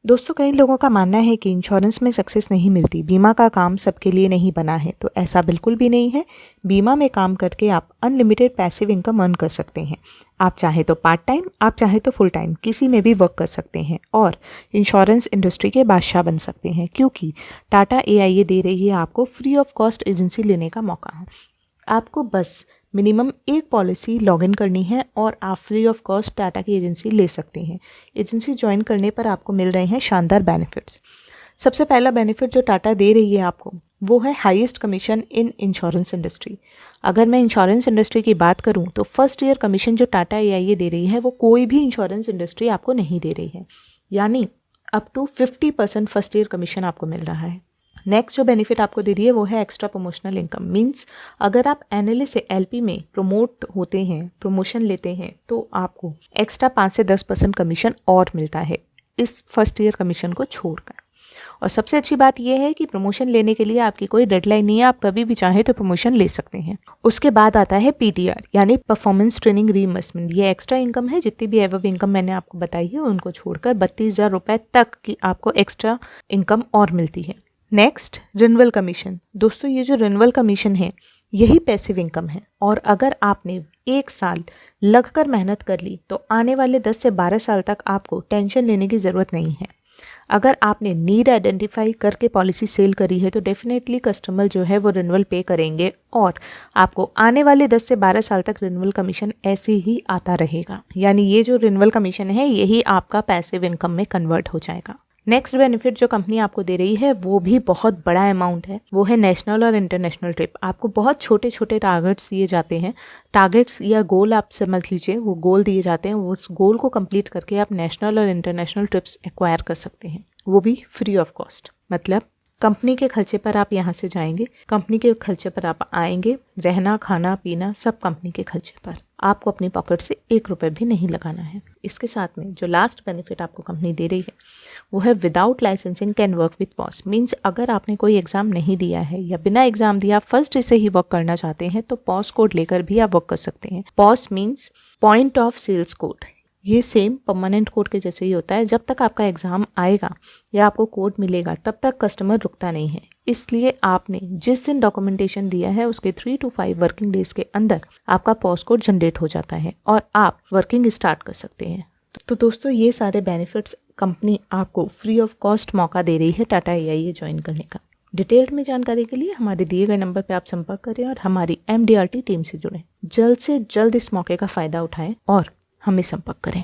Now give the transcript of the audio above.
दोस्तों, कई लोगों का मानना है कि इंश्योरेंस में सक्सेस नहीं मिलती, बीमा का काम सबके लिए नहीं बना है। तो ऐसा बिल्कुल भी नहीं है। बीमा में काम करके आप अनलिमिटेड पैसिव इनकम अर्न कर सकते हैं। आप चाहे तो पार्ट टाइम, आप चाहे तो फुल टाइम, किसी में भी वर्क कर सकते हैं और इंश्योरेंस इंडस्ट्री के बादशाह बन सकते हैं, क्योंकि टाटा AIA दे रही है आपको फ्री ऑफ कॉस्ट एजेंसी लेने का मौका। आपको बस मिनिमम एक पॉलिसी लॉगिन करनी है और आप फ्री ऑफ कॉस्ट टाटा की एजेंसी ले सकते हैं। एजेंसी ज्वाइन करने पर आपको मिल रहे हैं शानदार बेनिफिट्स। सबसे पहला बेनिफिट जो टाटा दे रही है आपको, वो है highest commission in insurance industry. अगर मैं इंश्योरेंस इंडस्ट्री की बात करूं तो फर्स्ट ईयर कमीशन जो टाटा AIA दे रही है वो कोई भी इंश्योरेंस इंडस्ट्री आपको नहीं दे रही है, यानी up to 50% first year commission आपको मिल रहा है। नेक्स्ट जो बेनिफिट आपको दे रही है वो है एक्स्ट्रा प्रमोशनल इनकम। मींस अगर आप एनएलए से LP में प्रमोट होते हैं, प्रमोशन लेते हैं, तो आपको एक्स्ट्रा 5 से 10% कमीशन और मिलता है इस फर्स्ट ईयर कमीशन को छोड़कर। और सबसे अच्छी बात यह है कि प्रमोशन लेने के लिए आपकी कोई डेडलाइन नहीं है, आप कभी भी चाहें तो प्रमोशन ले सकते हैं। उसके बाद आता है PTR यानी परफॉर्मेंस ट्रेनिंग रीइंबर्समेंट। ये एक्स्ट्रा इनकम है, जितनी भी एवब इनकम मैंने आपको बताई है उनको छोड़कर 32,000 रुपए तक की आपको एक्स्ट्रा इनकम और मिलती है। Next, renewal commission. दोस्तों, ये जो रिन्यूअल कमीशन है यही पैसिव इनकम है और अगर आपने एक साल लगकर मेहनत कर ली तो आने वाले 10 से 12 साल तक आपको टेंशन लेने की ज़रूरत नहीं है। अगर आपने नीड आइडेंटिफाई करके पॉलिसी सेल करी है तो डेफिनेटली कस्टमर जो है वो रिन्यूअल पे करेंगे और आपको आने वाले 10 से 12 साल तक रिन्यूअल कमीशन ऐसे ही आता रहेगा। यानी ये जो रिन्यूअल कमीशन है यही आपका पैसिव इनकम में कन्वर्ट हो जाएगा। नेक्स्ट बेनिफिट जो कंपनी आपको दे रही है वो भी बहुत बड़ा अमाउंट है, वो है नेशनल और इंटरनेशनल ट्रिप। आपको बहुत छोटे छोटे टारगेट्स दिए जाते हैं, टारगेट्स या गोल आप समझ लीजिए, वो गोल दिए जाते हैं। उस गोल को कंप्लीट करके आप नेशनल और इंटरनेशनल ट्रिप्स एक्वायर कर सकते हैं, वो भी फ्री ऑफ कॉस्ट। मतलब कंपनी के खर्चे पर आप यहाँ से जाएंगे, कंपनी के खर्चे पर आप आएंगे, रहना खाना पीना सब कंपनी के खर्चे पर। आपको अपनी पॉकेट से 1 रुपये भी नहीं लगाना है। इसके साथ में जो लास्ट बेनिफिट आपको कंपनी दे रही है वो है without licensing can work with POS. Means अगर आपने कोई एग्जाम नहीं दिया है या बिना एग्जाम दिया फर्स्ट डे से ही वर्क करना चाहते हैं तो पॉस कोड लेकर भी आप वर्क कर सकते हैं। POS means point of sales code. ये सेम परमानेंट कोड के जैसे ही होता है। जब तक आपका एग्जाम आएगा या आपको कोड मिलेगा तब तक कस्टमर रुकता नहीं है। इसलिए आपने जिस दिन डॉक्यूमेंटेशन दिया है उसके 3 to 5 वर्किंग डेज के अंदर आपका पॉस कोड जनरेट हो जाता है और आप वर्किंग स्टार्ट कर सकते हैं। तो दोस्तों, ये सारे बेनिफिट्स कंपनी आपको फ्री ऑफ कॉस्ट मौका दे रही है टाटा AIA ज्वाइन करने का। डिटेल्ड में जानकारी के लिए हमारे दिए गए नंबर पर आप संपर्क करें और हमारी MDRT टीम से जुड़ें। जल्द से जल्द इस मौके का फ़ायदा उठाएं और हमें संपर्क करें।